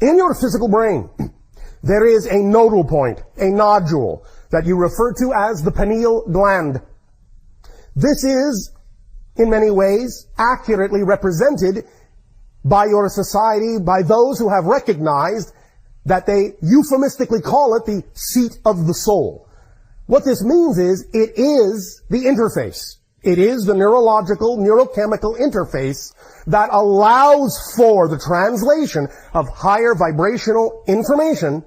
In your physical brain, there is a nodal point, a nodule, that you refer to as the pineal gland. This is, in many ways, accurately represented by your society, by those who have recognized that they euphemistically call it the seat of the soul. What this means is, it is the interface. It is the neurological, neurochemical interface that allows for the translation of higher vibrational information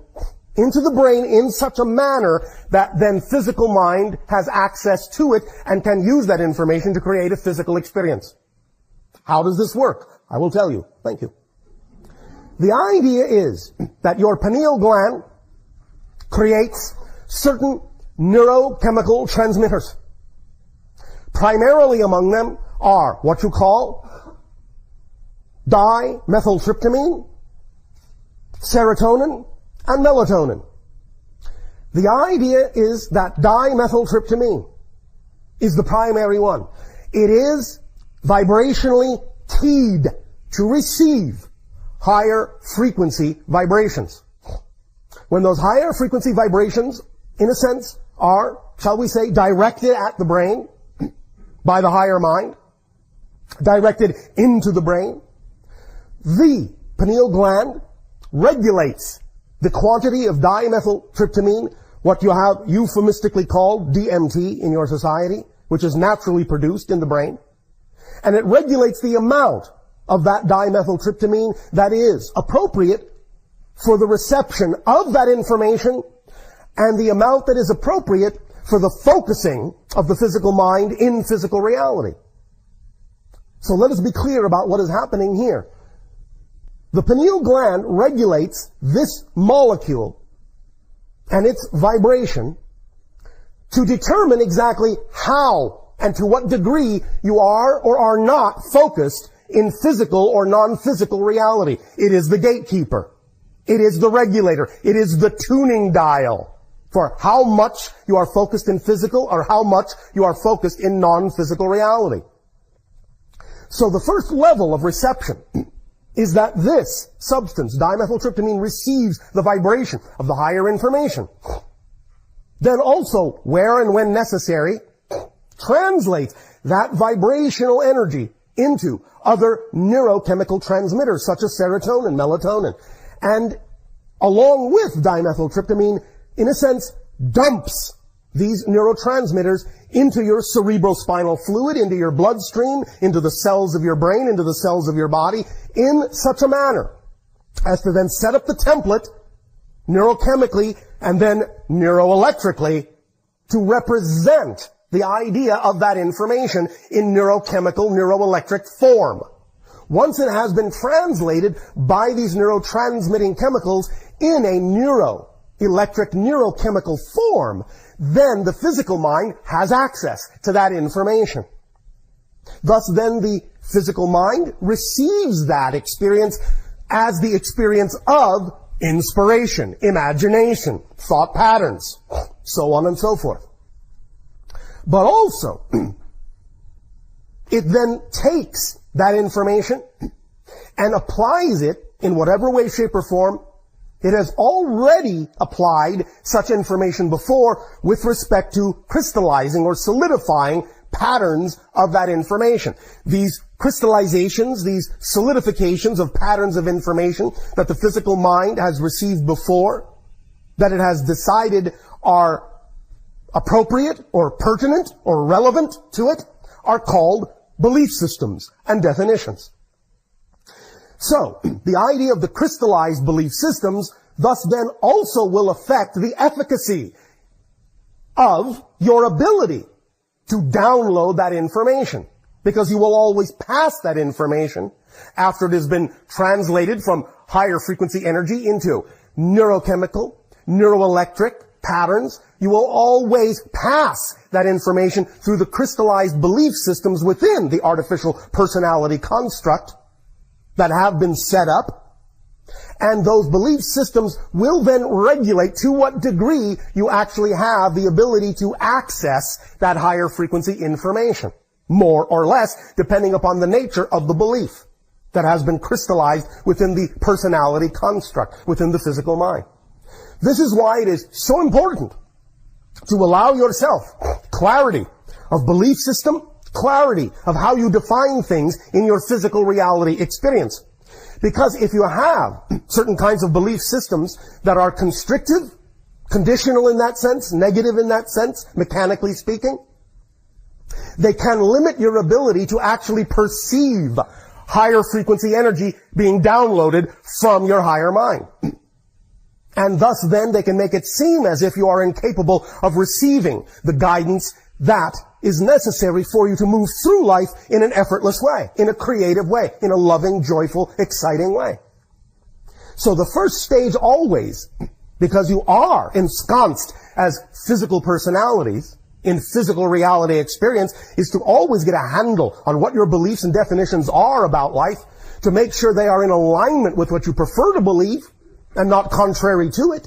into the brain in such a manner that then physical mind has access to it and can use that information to create a physical experience. How does this work? I will tell you. Thank you. The idea is that your pineal gland creates certain neurochemical transmitters. Primarily among them are what you call dimethyltryptamine, serotonin, and melatonin. The idea is that dimethyltryptamine is the primary one. It is vibrationally keyed to receive higher frequency vibrations. When those higher frequency vibrations, in a sense, are, shall we say, directed at the brain by the higher mind, directed into the brain, the pineal gland regulates the quantity of dimethyltryptamine, what you have euphemistically called DMT in your society, which is naturally produced in the brain, and it regulates the amount of that dimethyltryptamine that is appropriate for the reception of that information and the amount that is appropriate for the focusing of the physical mind in physical reality. So let us be clear about what is happening here. The pineal gland regulates this molecule and its vibration to determine exactly how and to what degree you are or are not focused in physical or non-physical reality. It is the gatekeeper. It is the regulator. It is the tuning dial for how much you are focused in physical or how much you are focused in non-physical reality. So the first level of reception is that this substance, dimethyltryptamine, receives the vibration of the higher information. Then also, where and when necessary, translates that vibrational energy into other neurochemical transmitters such as serotonin, melatonin, and along with dimethyltryptamine, in a sense, dumps these neurotransmitters into your cerebrospinal fluid, into your bloodstream, into the cells of your brain, into the cells of your body, in such a manner as to then set up the template neurochemically and then neuroelectrically to represent the idea of that information in neurochemical, neuroelectric form. Once it has been translated by these neurotransmitting chemicals in a neuroelectric, neurochemical form, then the physical mind has access to that information. Thus then the physical mind receives that experience as the experience of inspiration, imagination, thought patterns, so on and so forth. But also, it then takes that information and applies it in whatever way, shape, or form it has already applied such information before with respect to crystallizing or solidifying patterns of that information. These crystallizations, these solidifications of patterns of information that the physical mind has received before, that it has decided are appropriate or pertinent or relevant to it, are called belief systems and definitions. So, the idea of the crystallized belief systems thus then also will affect the efficacy of your ability to download that information, because you will always pass that information after it has been translated from higher frequency energy into neurochemical, neuroelectric patterns. You will always pass that information through the crystallized belief systems within the artificial personality construct that have been set up, and those belief systems will then regulate to what degree you actually have the ability to access that higher frequency information, more or less, depending upon the nature of the belief. that has been crystallized within the personality construct, within the physical mind. This is why it is so important to allow yourself clarity of belief system, clarity of how you define things in your physical reality experience. Because if you have certain kinds of belief systems that are constrictive, conditional in that sense, negative in that sense, mechanically speaking, they can limit your ability to actually perceive higher frequency energy being downloaded from your higher mind. And thus then they can make it seem as if you are incapable of receiving the guidance that is necessary for you to move through life in an effortless way, in a creative way, in a loving, joyful, exciting way. So the first stage always, because you are ensconced as physical personalities in physical reality experience, is to always get a handle on what your beliefs and definitions are about life, to make sure they are in alignment with what you prefer to believe and not contrary to it,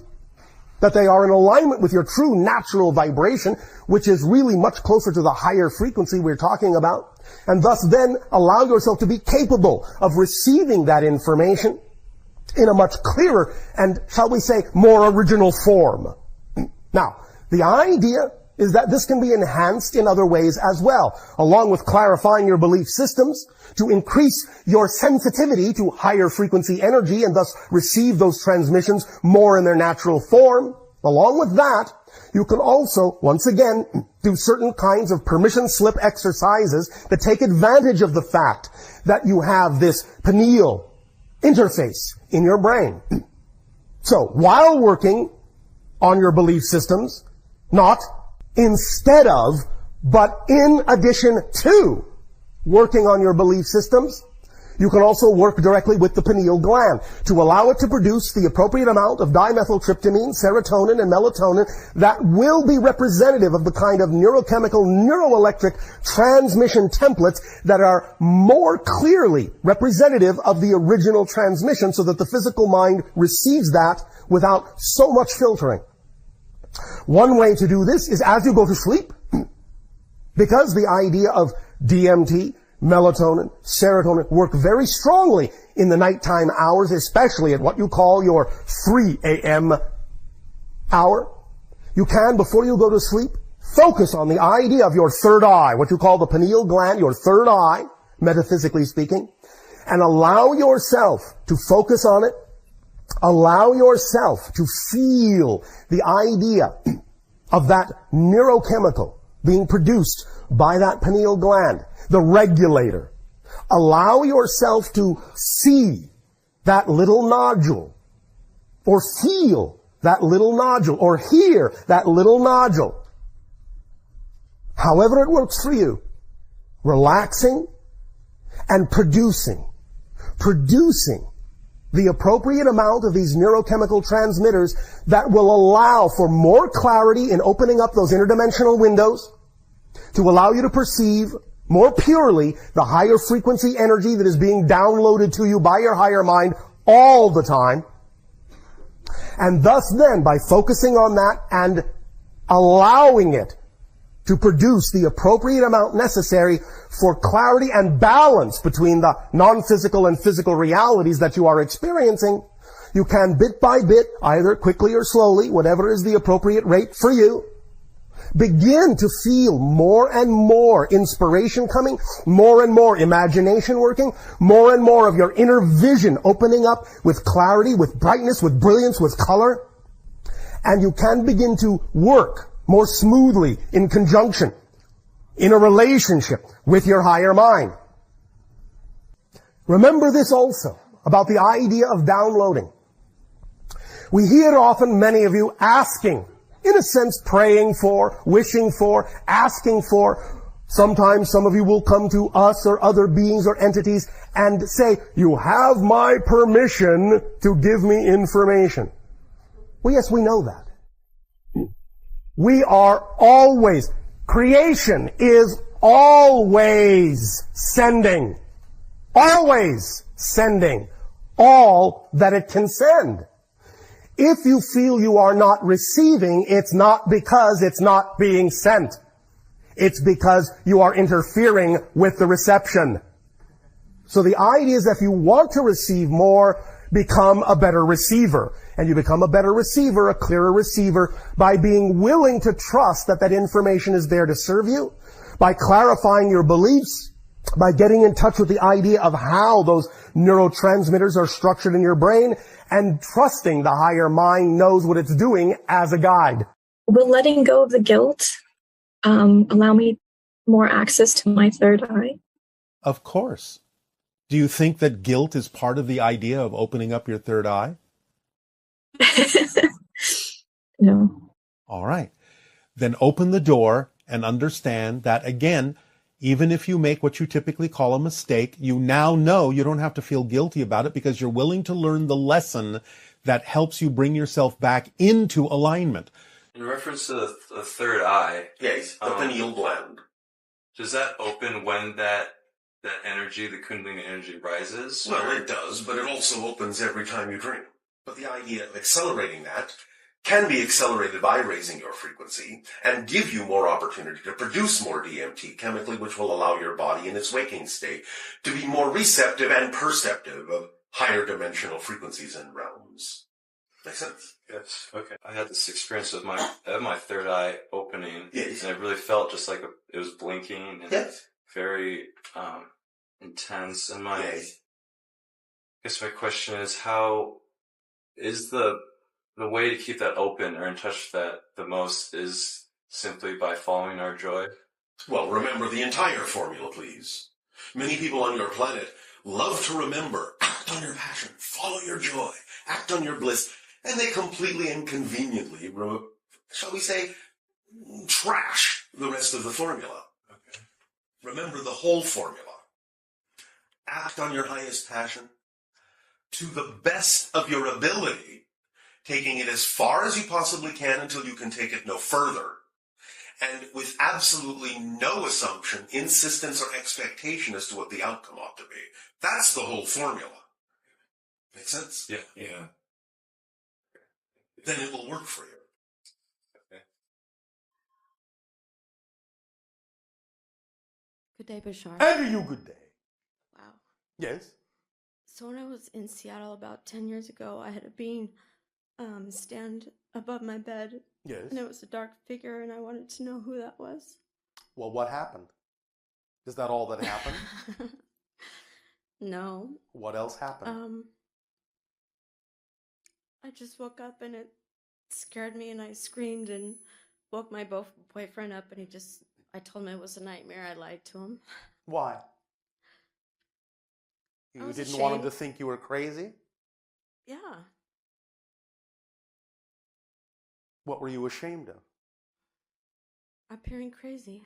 that they are in alignment with your true natural vibration, which is really much closer to the higher frequency we're talking about, and thus then allow yourself to be capable of receiving that information in a much clearer and, shall we say, more original form. Now, the idea is that this can be enhanced in other ways as well, along with clarifying your belief systems to increase your sensitivity to higher frequency energy and thus receive those transmissions more in their natural form. Along with that, you can also, once again, do certain kinds of permission slip exercises that take advantage of the fact that you have this pineal interface in your brain. So, while working on your belief systems, not instead of, but in addition to working on your belief systems, you can also work directly with the pineal gland to allow it to produce the appropriate amount of dimethyltryptamine, serotonin, and melatonin that will be representative of the kind of neurochemical, neuroelectric transmission templates that are more clearly representative of the original transmission, so that the physical mind receives that without so much filtering. One way to do this is as you go to sleep, because the idea of DMT, melatonin, serotonin work very strongly in the nighttime hours, especially at what you call your 3 a.m. hour. You can, before you go to sleep, focus on the idea of your third eye, what you call the pineal gland, your third eye, metaphysically speaking, and allow yourself to focus on it. Allow yourself to feel the idea of that neurochemical being produced by that pineal gland, the regulator. Allow yourself to see that little nodule, or feel that little nodule, or hear that little nodule. However it works for you, relaxing and producing the appropriate amount of these neurochemical transmitters that will allow for more clarity in opening up those interdimensional windows, to allow you to perceive more purely the higher frequency energy that is being downloaded to you by your higher mind all the time. And thus then, by focusing on that and allowing it to produce the appropriate amount necessary for clarity and balance between the non-physical and physical realities that you are experiencing, you can bit by bit, either quickly or slowly, whatever is the appropriate rate for you, begin to feel more and more inspiration coming, more and more imagination working, more and more of your inner vision opening up with clarity, with brightness, with brilliance, with color. And you can begin to work more smoothly in conjunction, in a relationship with your higher mind. Remember this also about the idea of downloading. We hear often many of you asking, in a sense praying for, wishing for, asking for. Sometimes some of you will come to us or other beings or entities and say, "You have my permission to give me information." Well, yes, we know that. We are always, creation is always sending all that it can send. If you feel you are not receiving, it's not because it's not being sent. It's because you are interfering with the reception. So the idea is that if you want to receive more, become a better receiver. And you become a better receiver, a clearer receiver, by being willing to trust that that information is there to serve you, by clarifying your beliefs, by getting in touch with the idea of how those neurotransmitters are structured in your brain, and trusting the higher mind knows what it's doing as a guide. Will letting go of the guilt allow me more access to my third eye? Of course. Do you think that guilt is part of the idea of opening up your third eye? No. All right. Then open the door and understand that, again, even if you make what you typically call a mistake, you now know you don't have to feel guilty about it because you're willing to learn the lesson that helps you bring yourself back into alignment. In reference to the third eye, Yes, the pineal gland. does that open when that energy, the Kundalini energy, rises? Well, it does, but it also opens every time you drink. But the idea of accelerating that can be accelerated by raising your frequency and give you more opportunity to produce more DMT chemically, which will allow your body in its waking state to be more receptive and perceptive of higher dimensional frequencies and realms. Make sense? Yes. Okay. I had this experience of my third eye opening, Yes. and it really felt just like it was blinking and Yes. very intense. And Yes. I guess my question is, how is the way to keep that open or in touch with that the most is simply by following our joy? Well, remember the entire formula, please. Many people on your planet love to remember, act on your passion, follow your joy, act on your bliss, and they completely and conveniently, shall we say, trash the rest of the formula. Okay. Remember the whole formula. Act on your highest passion to the best of your ability, taking it as far as you possibly can until you can take it no further, and with absolutely no assumption, insistence, or expectation as to what the outcome ought to be. That's the whole formula. Make sense? Yeah. Yeah. Then it will work for you. Okay. Good day, Bashar. And you good day. Wow. Yes? So when I was in Seattle about 10 years ago, I had a being stand above my bed, Yes. and it was a dark figure, and I wanted to know who that was. Well, what happened? Is that all that happened? No. What else happened? I just woke up, and it scared me, and I screamed and woke my boyfriend up, and I told him it was a nightmare. I lied to him. Why? I You was didn't want him to ashamed. think you were crazy? Yeah. What were you ashamed of? Appearing crazy.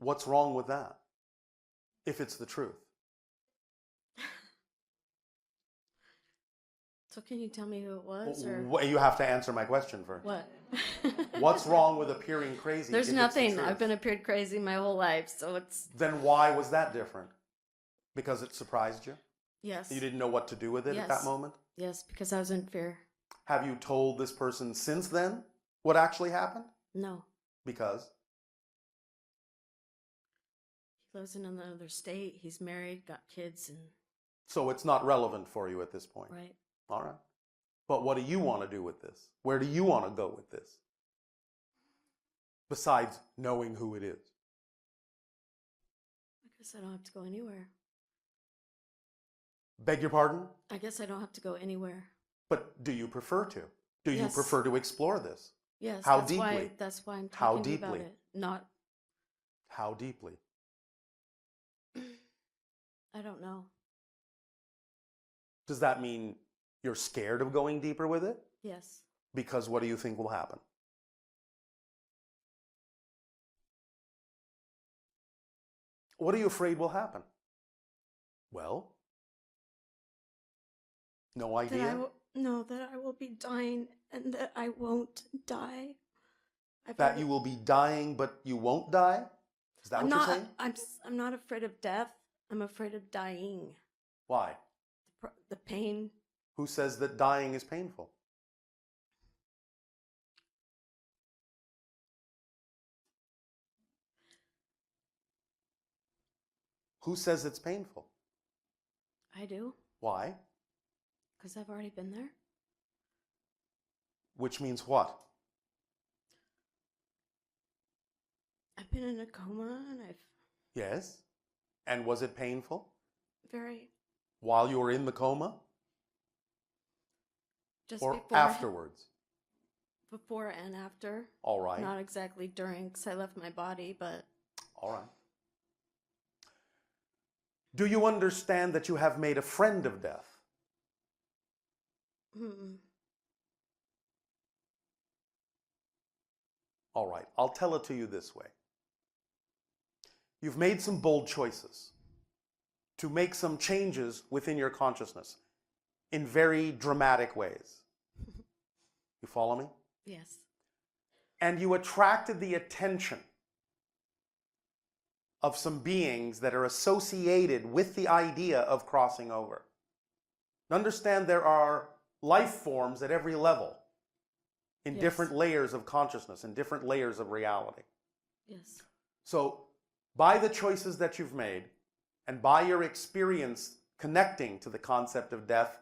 What's wrong with that? If it's the truth. So can you tell me who it was, or You have to answer my question first. what? What's wrong with appearing crazy? There's if it's the nothing. truth? I've been appeared crazy my whole life, so it's Then why was that different? Because it surprised you? yes. You didn't know what to do with it at that Yes. moment? Yes, because I was in fear. Have you told this person since then what actually happened? No. Because? He lives in another state. He's married, got kids, and So it's not relevant for you at this point. right. All right. But what do you want to do with this? Where do you want to go with this? Besides knowing who it is. I guess I don't have to go anywhere. Beg your pardon? I guess I don't have to go anywhere. But do you prefer to? Do you Yes. prefer to explore this? Yes. How that's deeply? That's why I'm How talking about deeply? it. Not. How deeply? I don't know. Does that mean you're scared of going deeper with it? Yes. Because what do you think will happen? What are you afraid will happen? Well, no idea. That I will be dying and that I won't die. That you will be dying, but you won't die? Is that I'm what not. you're saying? I'm not afraid of death. I'm afraid of dying. Why? The pain. Who says that dying is painful? Who says it's painful? I do, Why? because I've already been there. Which means what? I've been in a coma and I've Yes. And was it painful very, while you were in the coma just or before, afterwards? before and after. All right. Not exactly during, because I left my body, but All right. Do you understand that you have made a friend of death? mm-mm. All right. I'll tell it to you this way. You've made some bold choices to make some changes within your consciousness in very dramatic ways. You follow me? Yes. And you attracted the attention of some beings that are associated with the idea of crossing over. Understand there are life forms at every level in Yes. different layers of consciousness, in different layers of reality. Yes. So, by the choices that you've made and by your experience connecting to the concept of death,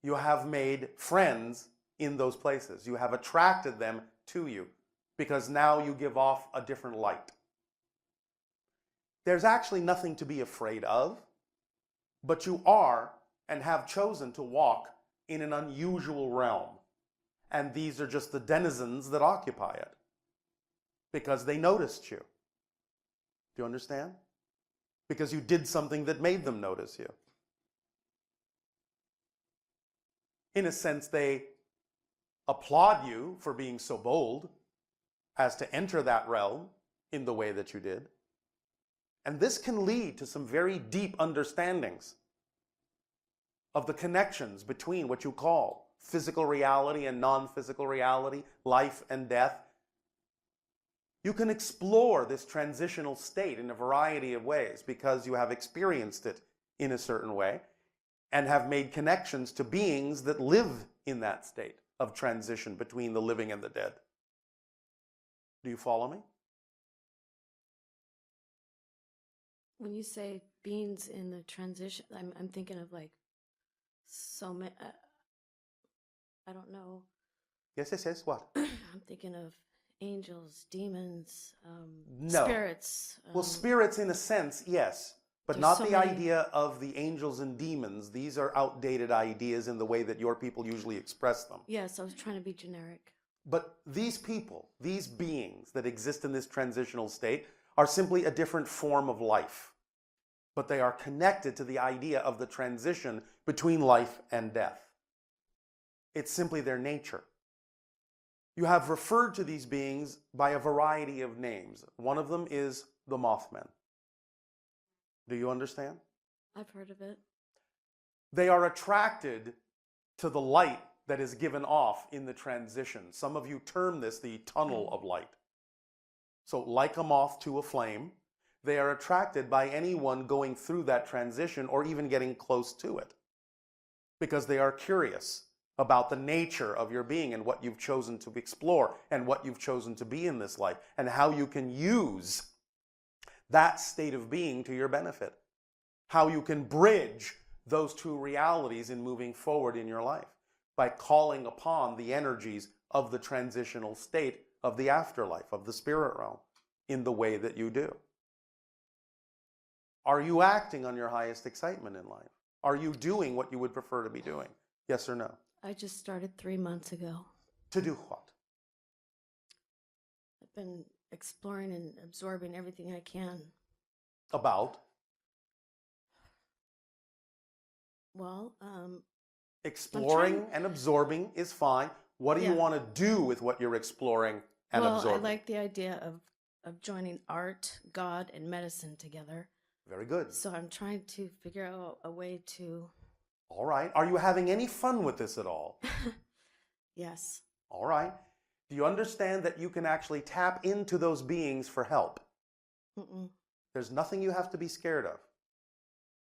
you have made friends in those places. You have attracted them to you because now you give off a different light. There's actually nothing to be afraid of, but you are and have chosen to walk in an unusual realm. And these are just the denizens that occupy it because they noticed you. Do you understand? Because you did something that made them notice you. In a sense, they applaud you for being so bold as to enter that realm in the way that you did. And this can lead to some very deep understandings of the connections between what you call physical reality and non-physical reality, life and death. You can explore this transitional state in a variety of ways because you have experienced it in a certain way and have made connections to beings that live in that state of transition between the living and the dead. Do you follow me? When you say beings in the transition, I'm thinking of like so many. I don't know. Yes. What? I'm thinking of angels, demons, No. spirits. Well, spirits in a sense, yes. But There's not so the many- idea of the angels and demons. These are outdated ideas in the way that your people usually express them. Yes, I was trying to be generic. But these people, these beings that exist in this transitional state, are simply a different form of life. But they are connected to the idea of the transition between life and death. It's simply their nature. You have referred to these beings by a variety of names. One of them is the Mothman. Do you understand? I've heard of it. They are attracted to the light that is given off in the transition. Some of you term this the tunnel of light. So like a moth to a flame, they are attracted by anyone going through that transition or even getting close to it because they are curious about the nature of your being and what you've chosen to explore and what you've chosen to be in this life and how you can use that state of being to your benefit, how you can bridge those two realities in moving forward in your life by calling upon the energies of the transitional state of the afterlife, of the spirit realm, in the way that you do. Are you acting on your highest excitement in life? Are you doing what you would prefer to be doing? Yes or no? I just started 3 months ago. To do what? I've been exploring and absorbing everything I can. About? Well, Exploring and absorbing is fine. What do you Yeah. want to do with what you're exploring and well, absorbing? I like the idea of joining art, God, and medicine together. Very good. So I'm trying to figure out a way to. All right. Are you having any fun with this at all? Yes. All right. Do you understand that you can actually tap into those beings for help? Mm-mm. There's nothing you have to be scared of.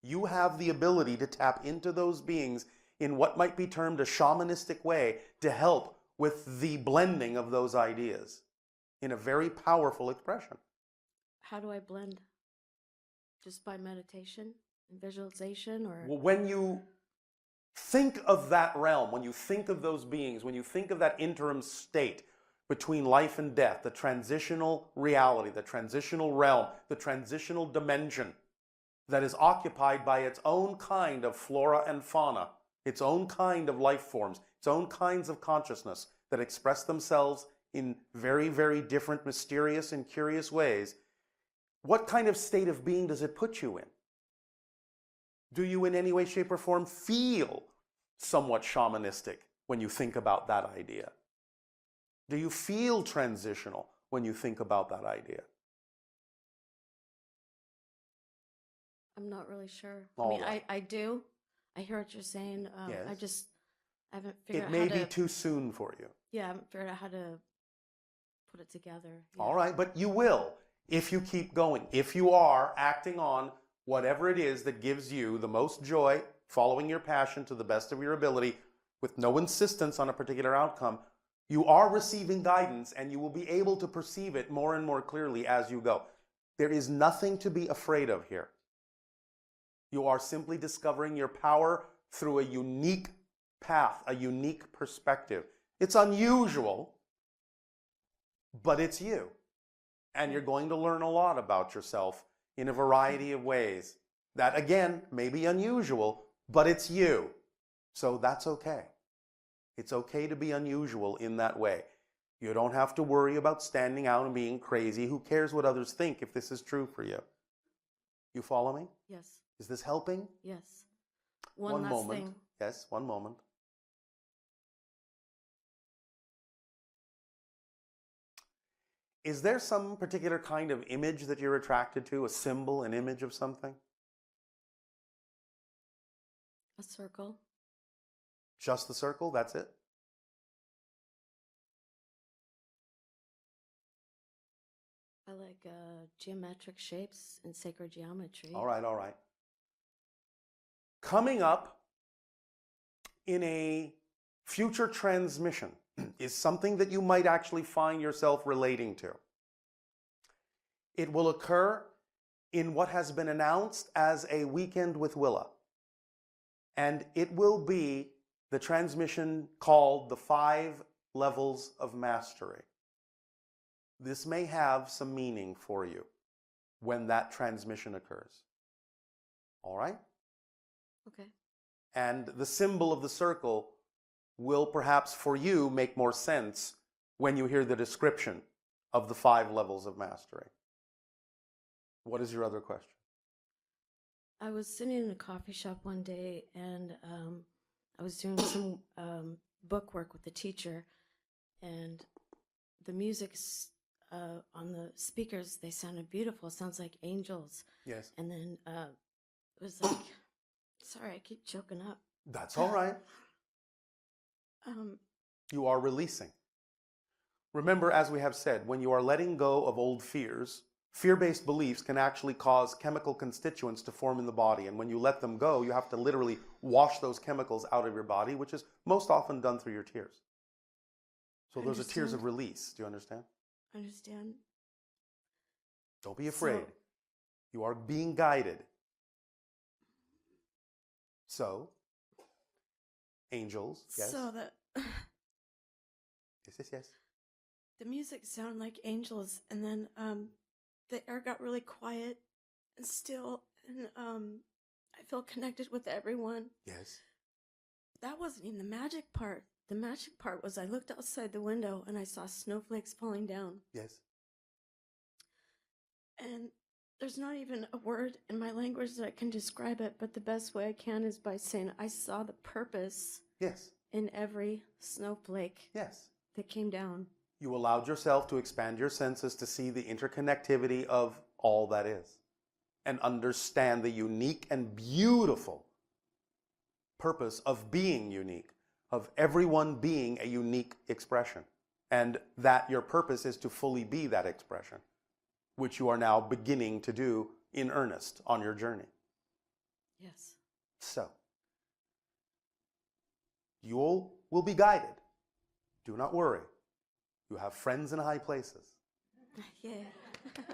You have the ability to tap into those beings in what might be termed a shamanistic way to help with the blending of those ideas in a very powerful expression. How do I blend? Just by meditation and visualization, or? Well, when you think of that realm, when you think of those beings, when you think of that interim state between life and death, the transitional reality, the transitional realm, the transitional dimension that is occupied by its own kind of flora and fauna, its own kind of life forms, its own kinds of consciousness that express themselves in very, very different, mysterious and curious ways, what kind of state of being does it put you in? Do you in any way, shape, or form feel somewhat shamanistic when you think about that idea? Do you feel transitional when you think about that idea? I'm not really sure. All I mean, right. I do. I hear what you're saying. Yes. I haven't figured It out may how be to. too soon for you. Yeah, I haven't figured out how to put it together. Yeah. All right, but you will if you keep going. If you are acting on whatever it is that gives you the most joy, following your passion to the best of your ability, with no insistence on a particular outcome, you are receiving guidance and you will be able to perceive it more and more clearly as you go. There is nothing to be afraid of here. You are simply discovering your power through a unique path, a unique perspective. It's unusual, but it's you. And you're going to learn a lot about yourself in a variety of ways. That, again, may be unusual, but it's you. So that's okay. It's okay to be unusual in that way. You don't have to worry about standing out and being crazy. Who cares what others think if this is true for you? You follow me? Yes. Is this helping? Yes. One last moment. thing. Yes, one moment. Is there some particular kind of image that you're attracted to? A symbol, an image of something? A circle. Just the circle? That's it? I like geometric shapes and sacred geometry. All right, all right. Coming up in a future transmission is something that you might actually find yourself relating to. It will occur in what has been announced as a weekend with Willa. And it will be the transmission called the 5 Levels of Mastery. This may have some meaning for you when that transmission occurs. All right? Okay. And the symbol of the circle will perhaps for you make more sense when you hear the description of the 5 levels of mastery. What is your other question? I was sitting in a coffee shop one day, and I was doing some book work with the teacher, and the music on the speakers, they sounded beautiful. It sounds like angels. Yes. And then it was like, sorry, I keep choking up. That's all right. You are releasing. Remember, as we have said, when you are letting go of old fears, fear-based beliefs can actually cause chemical constituents to form in the body. And when you let them go, you have to literally wash those chemicals out of your body, which is most often done through your tears. So those are tears of release. Do you understand? I understand. Don't be afraid. You are being guided. So, angels, yes? So that Yes. the music sounded like angels, and then the air got really quiet and still, and I felt connected with everyone. Yes. That wasn't even the magic part. The magic part was I looked outside the window and I saw snowflakes falling down. Yes. And there's not even a word in my language that can describe it, but the best way I can is by saying I saw the purpose Yes. in every snowflake Yes. that came down. You allowed yourself to expand your senses to see the interconnectivity of all that is and understand the unique and beautiful purpose of being unique, of everyone being a unique expression, and that your purpose is to fully be that expression, which you are now beginning to do in earnest on your journey. Yes. So, you all will be guided. Do not worry. You have friends in high places. Yeah.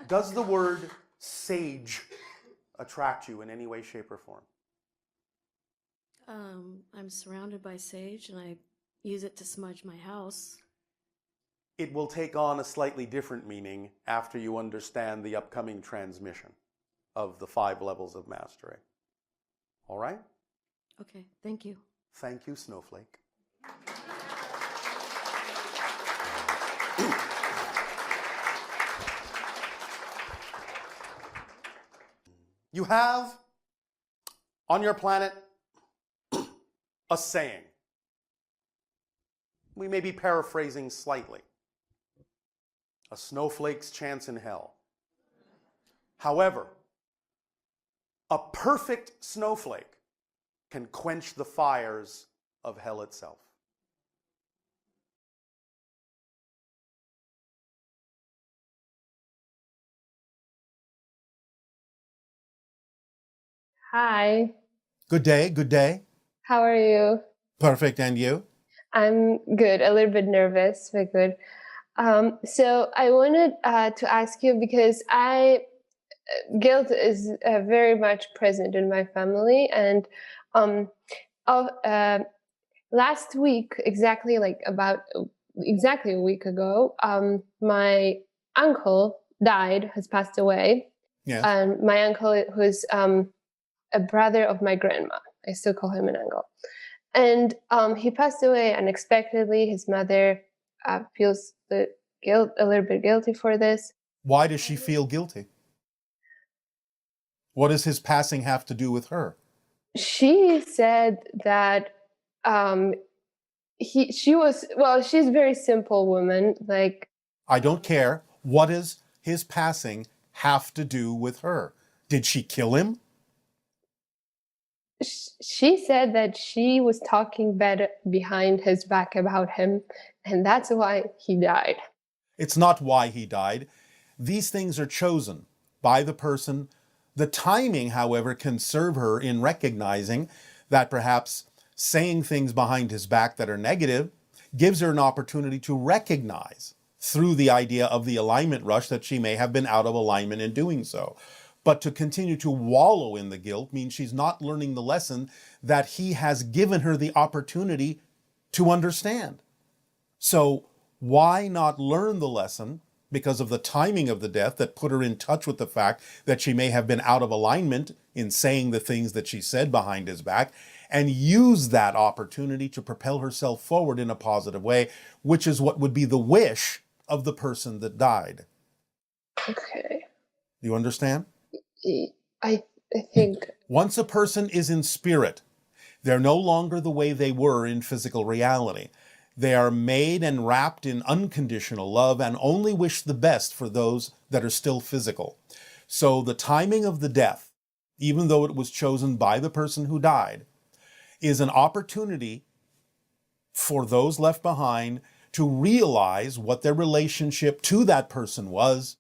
Does the word sage attract you in any way, shape, or form? I'm surrounded by sage, and I use it to smudge my house. It will take on a slightly different meaning after you understand the upcoming transmission of the 5 levels of mastery. All right? Okay, thank you. Thank you, Snowflake. You have on your planet a saying. We may be paraphrasing slightly. A snowflake's chance in hell. However, a perfect snowflake can quench the fires of hell itself. Hi, Good day, good day. how are you? Perfect, and you? I'm good, a little bit nervous, but good. So I wanted to ask you because guilt is very much present in my family, and um, last week, exactly a week ago, my uncle died, has passed away, Yes. and my uncle who's a brother of my grandma. I still call him an uncle. And he passed away unexpectedly. His mother feels a little bit guilty for this. Why does she feel guilty? What does his passing have to do with her? She said that she's a very simple woman. Like, I don't care. What does his passing have to do with her? Did she kill him? she said that she was talking bad behind his back about him, and that's why he died. It's not why he died. These things are chosen by the person. The timing, however, can serve her in recognizing that perhaps saying things behind his back that are negative gives her an opportunity to recognize through the idea of the alignment rush that she may have been out of alignment in doing so. But to continue to wallow in the guilt means she's not learning the lesson that he has given her the opportunity to understand. So why not learn the lesson because of the timing of the death that put her in touch with the fact that she may have been out of alignment in saying the things that she said behind his back, and use that opportunity to propel herself forward in a positive way, which is what would be the wish of the person that died. Okay. Do you understand? I think Once a person is in spirit, they're no longer the way they were in physical reality. They are made and wrapped in unconditional love and only wish the best for those that are still physical. So the timing of the death, even though it was chosen by the person who died, is an opportunity for those left behind to realize what their relationship to that person was.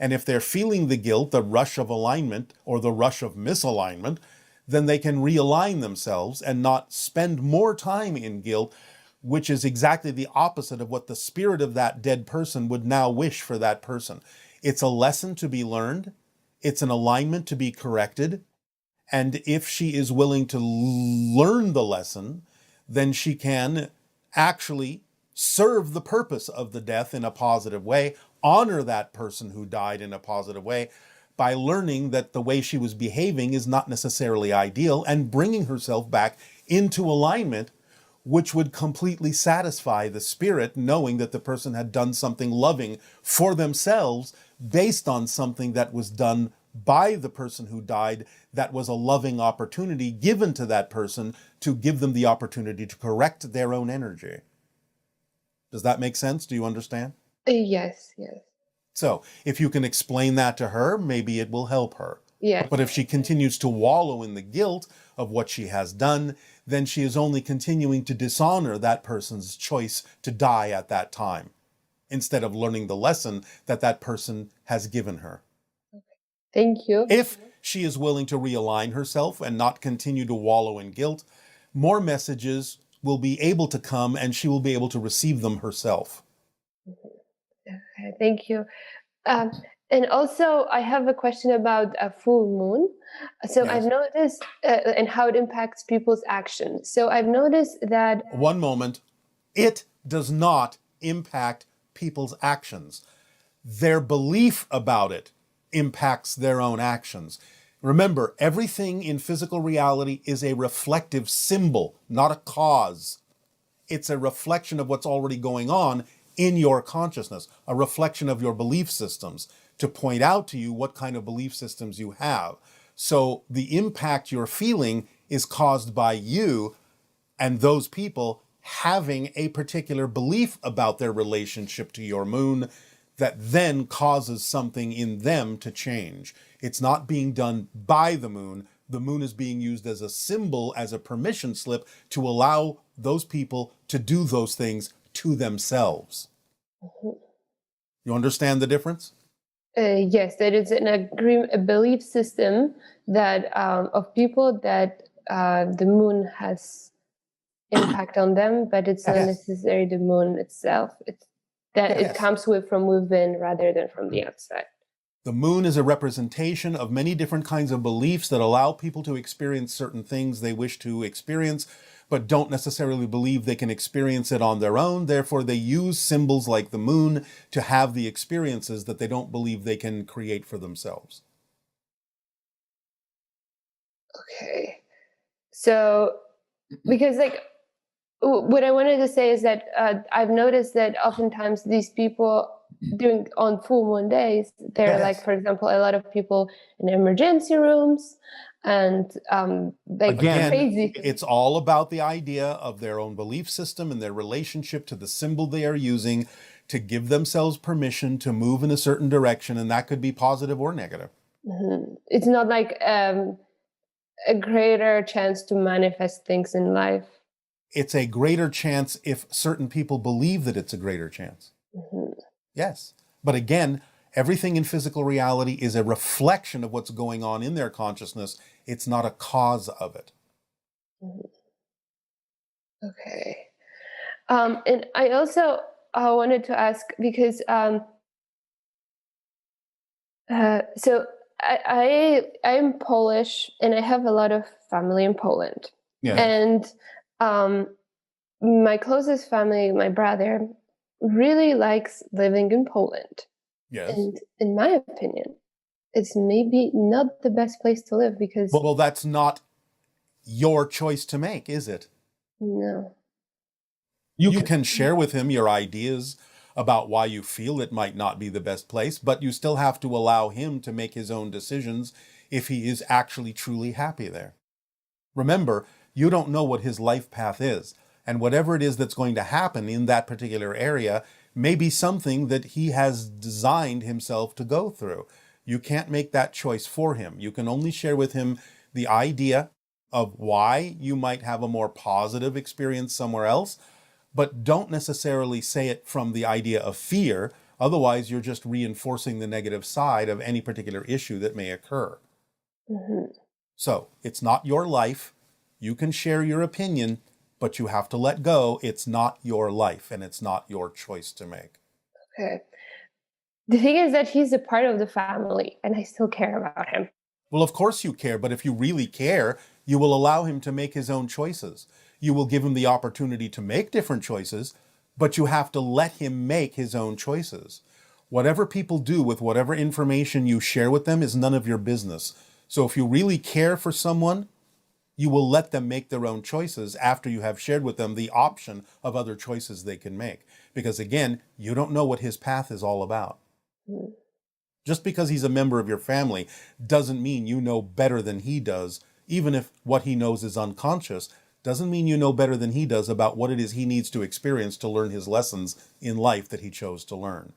And if they're feeling the guilt, the rush of alignment or the rush of misalignment, then they can realign themselves and not spend more time in guilt, which is exactly the opposite of what the spirit of that dead person would now wish for that person. It's a lesson to be learned. It's an alignment to be corrected. And if she is willing to learn the lesson, then she can actually serve the purpose of the death in a positive way, honor that person who died in a positive way by learning that the way she was behaving is not necessarily ideal, and bringing herself back into alignment, which would completely satisfy the spirit, knowing that the person had done something loving for themselves based on something that was done by the person who died, that was a loving opportunity given to that person to give them the opportunity to correct their own energy. Does that make sense? Do you understand? yes. So if you can explain that to her, maybe it will help her. Yes. But if she continues to wallow in the guilt of what she has done, then she is only continuing to dishonor that person's choice to die at that time, instead of learning the lesson that that person has given her. Thank you. If she is willing to realign herself and not continue to wallow in guilt, more messages will be able to come and she will be able to receive them herself. Okay, thank you. And also, I have a question about a full moon. So Yes. I've noticed, and how it impacts people's actions. So I've noticed that. One moment. It does not impact people's actions. Their belief about it impacts their own actions. Remember, everything in physical reality is a reflective symbol, not a cause. It's a reflection of what's already going on in your consciousness, a reflection of your belief systems to point out to you what kind of belief systems you have. So the impact you're feeling is caused by you and those people having a particular belief about their relationship to your moon that then causes something in them to change. It's not being done by the moon. The moon is being used as a symbol, as a permission slip to allow those people to do those things to themselves. You understand the difference? Yes, there is a belief system that of people that the moon has impact on them, but it's not necessarily the moon itself. It's that it comes from within rather than from the outside. The moon is a representation of many different kinds of beliefs that allow people to experience certain things they wish to experience, but don't necessarily believe they can experience it on their own. Therefore, they use symbols like the moon to have the experiences that they don't believe they can create for themselves. Okay. So, because what I wanted to say is that I've noticed that oftentimes these people on full moon days, they're like, for example, a lot of people in emergency rooms and Again, crazy. It's all about the idea of their own belief system and their relationship to the symbol they are using to give themselves permission to move in a certain direction, and that could be positive or negative. Mm-hmm. It's not like a greater chance to manifest things in life. It's a greater chance if certain people believe that it's a greater chance. Mm-hmm. Yes. But again, everything in physical reality is a reflection of what's going on in their consciousness. It's not a cause of it. Mm-hmm. Okay. And I also wanted to ask, because so I'm Polish and I have a lot of family in Poland. Yeah. And my closest family, my brother, really likes living in Poland. Yes. And in my opinion, it's maybe not the best place to live because... Well, that's not your choice to make, is it? No. You can share with him your ideas about why you feel it might not be the best place, but you still have to allow him to make his own decisions if he is actually truly happy there. Remember, you don't know what his life path is, and whatever it is that's going to happen in that particular area may be something that he has designed himself to go through. You can't make that choice for him. You can only share with him the idea of why you might have a more positive experience somewhere else, but don't necessarily say it from the idea of fear. Otherwise, you're just reinforcing the negative side of any particular issue that may occur. Mm-hmm. So it's not your life. You can share your opinion, but you have to let go. It's not your life, and it's not your choice to make. Okay. The thing is that he's a part of the family, and I still care about him. Well, of course you care, but if you really care, you will allow him to make his own choices. You will give him the opportunity to make different choices, but you have to let him make his own choices. Whatever people do with whatever information you share with them is none of your business. So if you really care for someone, you will let them make their own choices after you have shared with them the option of other choices they can make. Because again, you don't know what his path is all about. Mm. Just because he's a member of your family doesn't mean you know better than he does. Even if what he knows is unconscious, doesn't mean you know better than he does about what it is he needs to experience to learn his lessons in life that he chose to learn.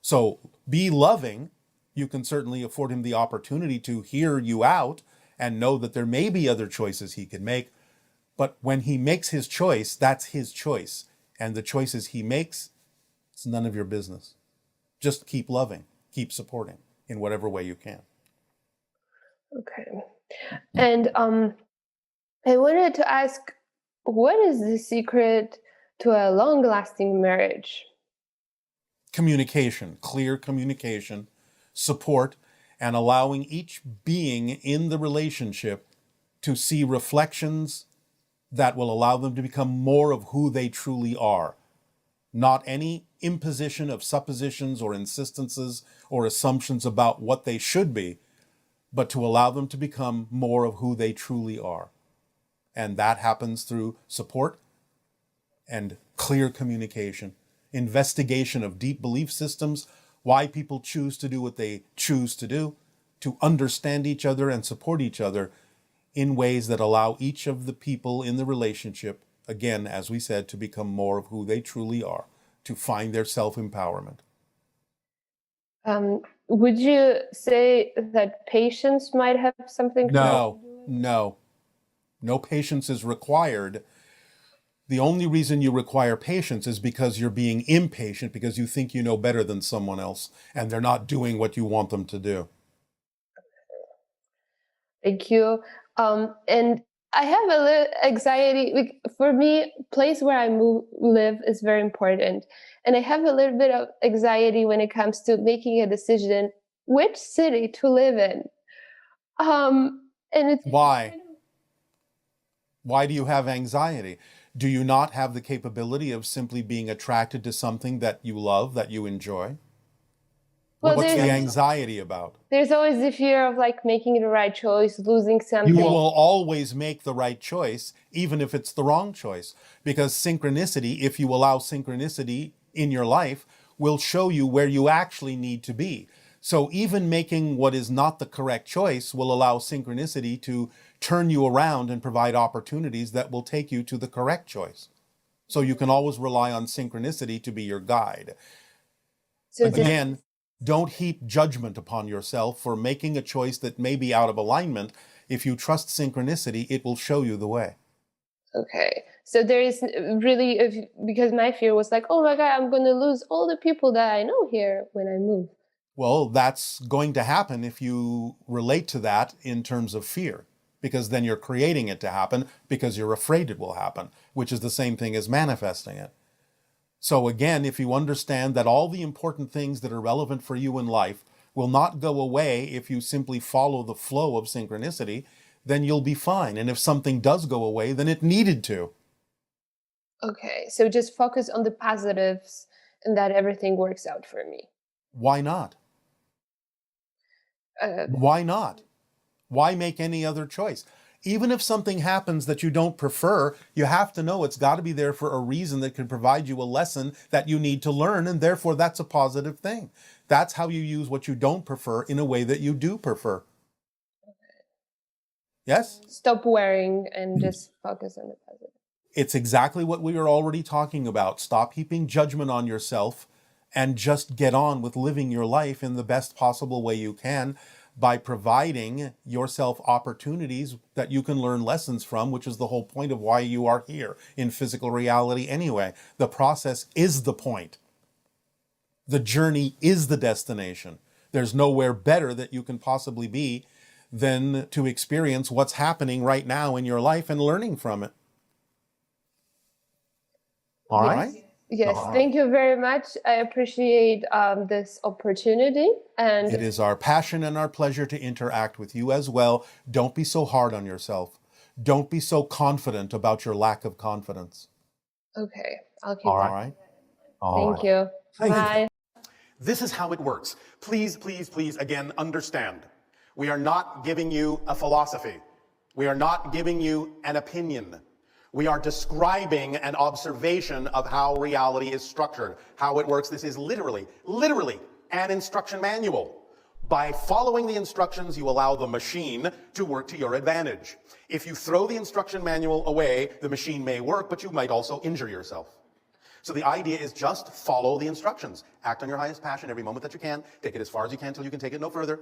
So be loving. You can certainly afford him the opportunity to hear you out and know that there may be other choices he can make. But when he makes his choice, that's his choice. And the choices he makes, it's none of your business. Just keep loving, keep supporting in whatever way you can. Okay. And I wanted to ask, what is the secret to a long-lasting marriage? Communication, clear communication, support, and allowing each being in the relationship to see reflections that will allow them to become more of who they truly are. Not any imposition of suppositions or insistences or assumptions about what they should be, but to allow them to become more of who they truly are. And that happens through support and clear communication, investigation of deep belief systems, why people choose to do what they choose to do, to understand each other and support each other in ways that allow each of the people in the relationship, again, as we said, to become more of who they truly are, to find their self-empowerment. Would you say that patience might have something to do with it? No patience is required. The only reason you require patience is because you're being impatient, because you think you know better than someone else and they're not doing what you want them to do. Thank you. And I have a little anxiety. Like, for me, place where I live is very important. And I have a little bit of anxiety when it comes to making a decision which city to live in. And it's Why? Why do you have anxiety? Do you not have the capability of simply being attracted to something that you love, that you enjoy? Well, what's the anxiety about? There's always the fear of like making the right choice, losing something. You will always make the right choice, even if it's the wrong choice. Because synchronicity, if you allow synchronicity in your life, will show you where you actually need to be. So even making what is not the correct choice will allow synchronicity to turn you around and provide opportunities that will take you to the correct choice. So you can always rely on synchronicity to be your guide. So again, don't heap judgment upon yourself for making a choice that may be out of alignment. If you trust synchronicity, it will show you the way. Okay. So there is really, because my fear was like, oh my God, I'm going to lose all the people that I know here when I move. Well, that's going to happen if you relate to that in terms of fear, because then you're creating it to happen because you're afraid it will happen, which is the same thing as manifesting it. So again, if you understand that all the important things that are relevant for you in life will not go away if you simply follow the flow of synchronicity, then you'll be fine. And if something does go away, then it needed to. Okay, so just focus on the positives and that everything works out for me. Why not? Why not? Why make any other choice? Even if something happens that you don't prefer, you have to know it's got to be there for a reason that can provide you a lesson that you need to learn, and therefore that's a positive thing. That's how you use what you don't prefer in a way that you do prefer. Okay. Yes? Stop worrying and just focus on the positive. It's exactly what we were already talking about. Stop heaping judgment on yourself and just get on with living your life in the best possible way you can, by providing yourself opportunities that you can learn lessons from, which is the whole point of why you are here in physical reality anyway. The process is the point. The journey is the destination. There's nowhere better that you can possibly be than to experience what's happening right now in your life and learning from it. All right? Yes, thank you very much. I appreciate this opportunity. And it is our passion and our pleasure to interact with you as well. Don't be so hard on yourself. Don't be so confident about your lack of confidence. Okay, I'll keep All that. right. Thank you. Bye. This is how it works. Please, please, please, again, understand. We are not giving you a philosophy. We are not giving you an opinion. We are describing an observation of how reality is structured, how it works. This is literally an instruction manual. By following the instructions, you allow the machine to work to your advantage. If you throw the instruction manual away, the machine may work, but you might also injure yourself. So the idea is just follow the instructions. Act on your highest passion every moment that you can. Take it as far as you can until you can take it no further.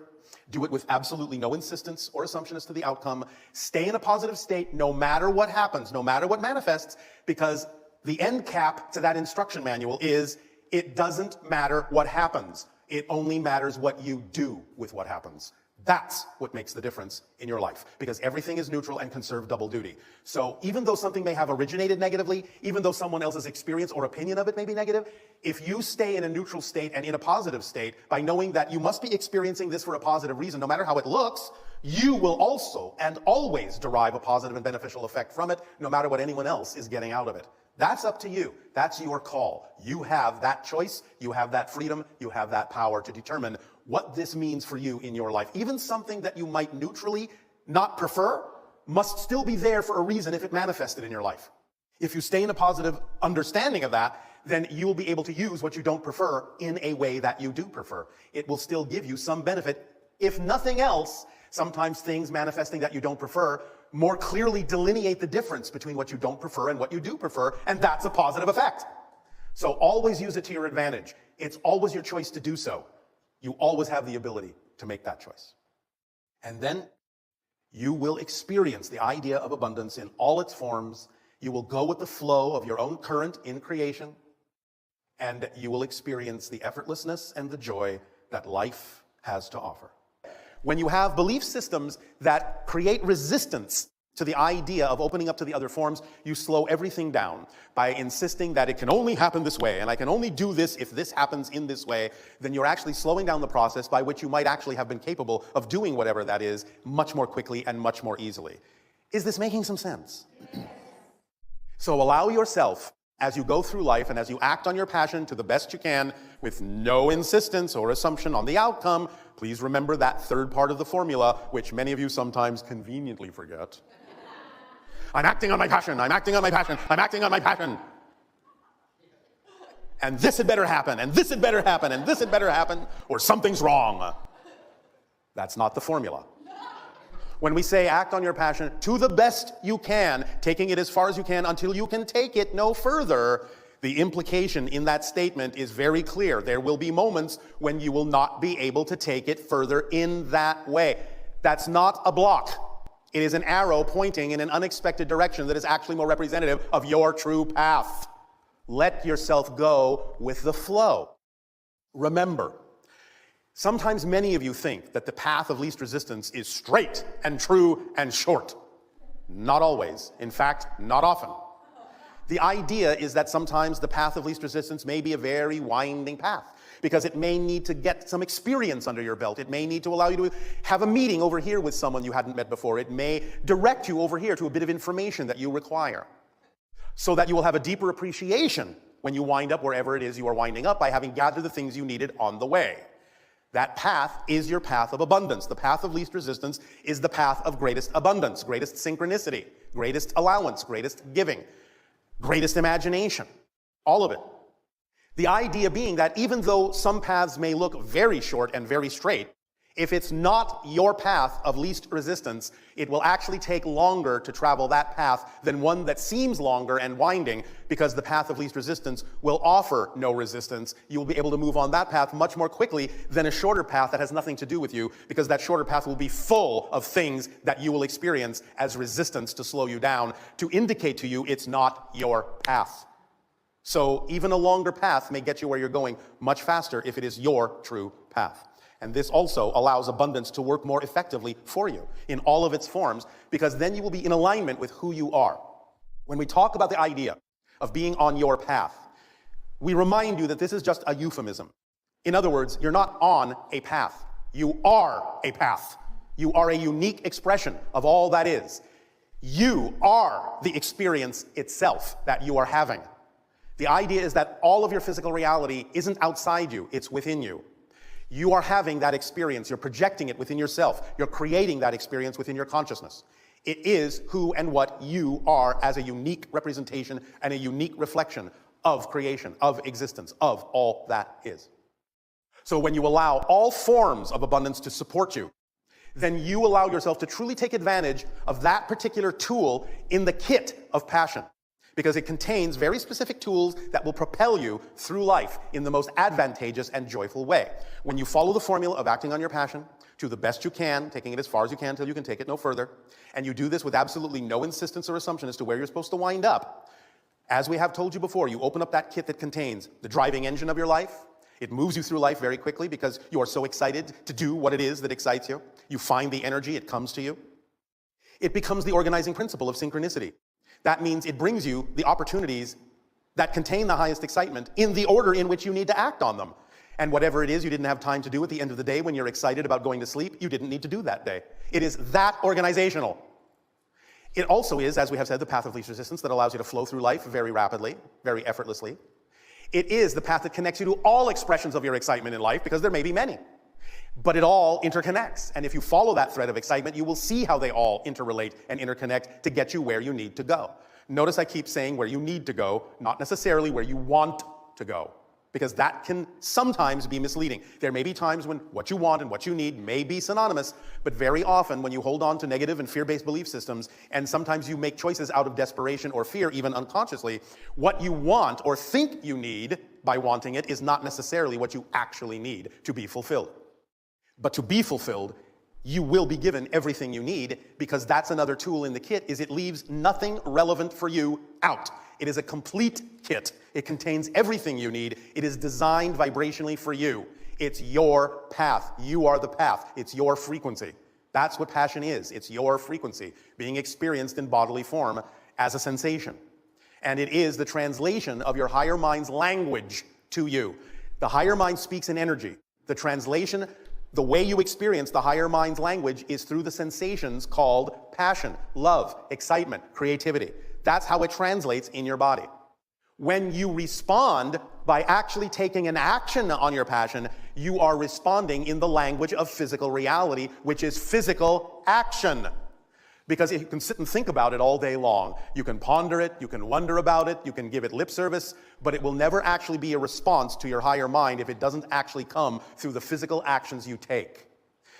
Do it with absolutely no insistence or assumption as to the outcome. Stay in a positive state no matter what happens, no matter what manifests, because the end cap to that instruction manual is it doesn't matter what happens. It only matters what you do with what happens. That's what makes the difference in your life, because everything is neutral and can serve double duty. So even though something may have originated negatively, even though someone else's experience or opinion of it may be negative, if you stay in a neutral state and in a positive state by knowing that you must be experiencing this for a positive reason, no matter how it looks, you will also and always derive a positive and beneficial effect from it, no matter what anyone else is getting out of it. That's up to you. That's your call. You have that choice, you have that freedom, you have that power to determine what this means for you in your life. Even something that you might neutrally not prefer must still be there for a reason if it manifested in your life. If you stay in a positive understanding of that, then you will be able to use what you don't prefer in a way that you do prefer. It will still give you some benefit. If nothing else, sometimes things manifesting that you don't prefer more clearly delineate the difference between what you don't prefer and what you do prefer, and that's a positive effect. So always use it to your advantage. It's always your choice to do so. You always have the ability to make that choice. And then you will experience the idea of abundance in all its forms. You will go with the flow of your own current in creation, and you will experience the effortlessness and the joy that life has to offer. When you have belief systems that create resistance to the idea of opening up to the other forms, you slow everything down by insisting that it can only happen this way, and I can only do this if this happens in this way. Then you're actually slowing down the process by which you might actually have been capable of doing whatever that is much more quickly and much more easily. Is this making some sense? So allow yourself, as you go through life and as you act on your passion to the best you can, with no insistence or assumption on the outcome, please remember that third part of the formula, which many of you sometimes conveniently forget. I'm acting on my passion, I'm acting on my passion, I'm acting on my passion. And this had better happen, and this had better happen, and this had better happen, or something's wrong. That's not the formula. When we say act on your passion to the best you can, taking it as far as you can until you can take it no further, the implication in that statement is very clear. There will be moments when you will not be able to take it further in that way. That's not a block. It is an arrow pointing in an unexpected direction that is actually more representative of your true path. Let yourself go with the flow. Remember, sometimes many of you think that the path of least resistance is straight and true and short. Not always. In fact, not often. The idea is that sometimes the path of least resistance may be a very winding path, because it may need to get some experience under your belt. It may need to allow you to have a meeting over here with someone you hadn't met before. It may direct you over here to a bit of information that you require, so that you will have a deeper appreciation when you wind up wherever it is you are winding up by having gathered the things you needed on the way. That path is your path of abundance. The path of least resistance is the path of greatest abundance, greatest synchronicity, greatest allowance, greatest giving, greatest imagination, all of it. The idea being that even though some paths may look very short and very straight, if it's not your path of least resistance, it will actually take longer to travel that path than one that seems longer and winding, because the path of least resistance will offer no resistance. You will be able to move on that path much more quickly than a shorter path that has nothing to do with you, because that shorter path will be full of things that you will experience as resistance to slow you down, to indicate to you it's not your path. So even a longer path may get you where you're going much faster if it is your true path. And this also allows abundance to work more effectively for you in all of its forms, because then you will be in alignment with who you are. When we talk about the idea of being on your path, we remind you that this is just a euphemism. In other words, you're not on a path. You are a path. You are a unique expression of all that is. You are the experience itself that you are having. The idea is that all of your physical reality isn't outside you, it's within you. You are having that experience, you're projecting it within yourself, you're creating that experience within your consciousness. It is who and what you are as a unique representation and a unique reflection of creation, of existence, of all that is. So when you allow all forms of abundance to support you, then you allow yourself to truly take advantage of that particular tool in the kit of passion, because it contains very specific tools that will propel you through life in the most advantageous and joyful way. When you follow the formula of acting on your passion to the best you can, taking it as far as you can until you can take it no further, and you do this with absolutely no insistence or assumption as to where you're supposed to wind up, as we have told you before, you open up that kit that contains the driving engine of your life, It moves you through life very quickly because you are so excited to do what it is that excites you. You find the energy, it comes to you. It becomes the organizing principle of synchronicity. That means it brings you the opportunities that contain the highest excitement in the order in which you need to act on them. And whatever it is you didn't have time to do at the end of the day when you're excited about going to sleep, you didn't need to do that day. It is that organizational. It also is, as we have said, the path of least resistance that allows you to flow through life very rapidly, very effortlessly. It is the path that connects you to all expressions of your excitement in life, because there may be many. But it all interconnects. And if you follow that thread of excitement, you will see how they all interrelate and interconnect to get you where you need to go. Notice I keep saying where you need to go, not necessarily where you want to go, because that can sometimes be misleading. There may be times when what you want and what you need may be synonymous, but very often when you hold on to negative and fear-based belief systems, and sometimes you make choices out of desperation or fear, even unconsciously, what you want or think you need by wanting it is not necessarily what you actually need to be fulfilled. But to be fulfilled, you will be given everything you need, because that's another tool in the kit, is it leaves nothing relevant for you out. It is a complete kit. It contains everything you need. It is designed vibrationally for you. It's your path. You are the path. It's your frequency. That's what passion is. It's your frequency being experienced in bodily form as a sensation. And it is the translation of your higher mind's language to you. The higher mind speaks in energy. The translation, the way you experience the higher mind's language, is through the sensations called passion, love, excitement, creativity. That's how it translates in your body. When you respond by actually taking an action on your passion, you are responding in the language of physical reality, which is physical action. Because you can sit and think about it all day long. You can ponder it, you can wonder about it, you can give it lip service, but it will never actually be a response to your higher mind if it doesn't actually come through the physical actions you take.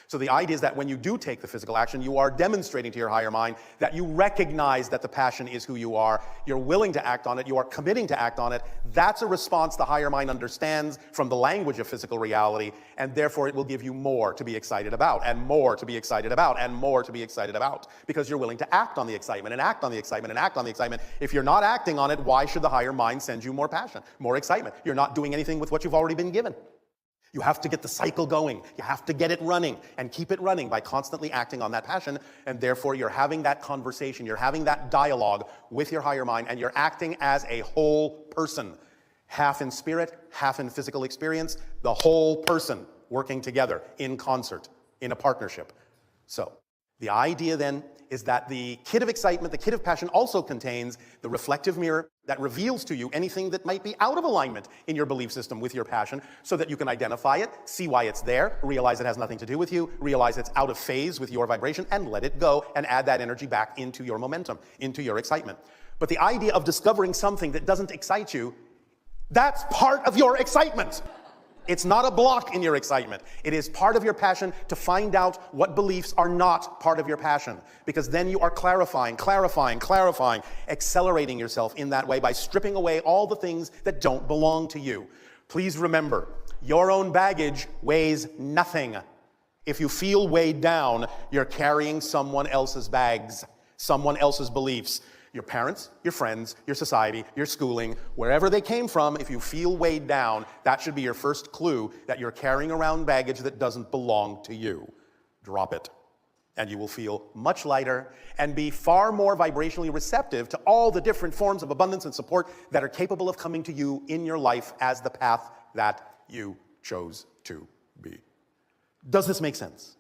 So the idea is that when you do take the physical action, you are demonstrating to your higher mind that you recognize that the passion is who you are, you're willing to act on it, you are committing to act on it. That's a response the higher mind understands from the language of physical reality, and therefore it will give you more to be excited about, and more to be excited about, and more to be excited about, because you're willing to act on the excitement, and act on the excitement, and act on the excitement. If you're not acting on it, why should the higher mind send you more passion, more excitement? You're not doing anything with what you've already been given. You have to get the cycle going. You have to get it running and keep it running by constantly acting on that passion. And therefore, you're having that conversation, you're having that dialogue with your higher mind, and you're acting as a whole person. Half in spirit, half in physical experience, the whole person working together in concert, in a partnership. So, the idea then is that the kit of excitement, the kit of passion, also contains the reflective mirror that reveals to you anything that might be out of alignment in your belief system with your passion, so that you can identify it, see why it's there, realize it has nothing to do with you, realize it's out of phase with your vibration, and let it go and add that energy back into your momentum, into your excitement. But the idea of discovering something that doesn't excite you, that's part of your excitement. It's not a block in your excitement. It is part of your passion to find out what beliefs are not part of your passion. Because then you are clarifying, accelerating yourself in that way by stripping away all the things that don't belong to you. Please remember, your own baggage weighs nothing. If you feel weighed down, you're carrying someone else's bags, someone else's beliefs. Your parents, your friends, your society, your schooling, wherever they came from, if you feel weighed down, that should be your first clue that you're carrying around baggage that doesn't belong to you. Drop it. And you will feel much lighter and be far more vibrationally receptive to all the different forms of abundance and support that are capable of coming to you in your life as the path that you chose to be. Does this make sense?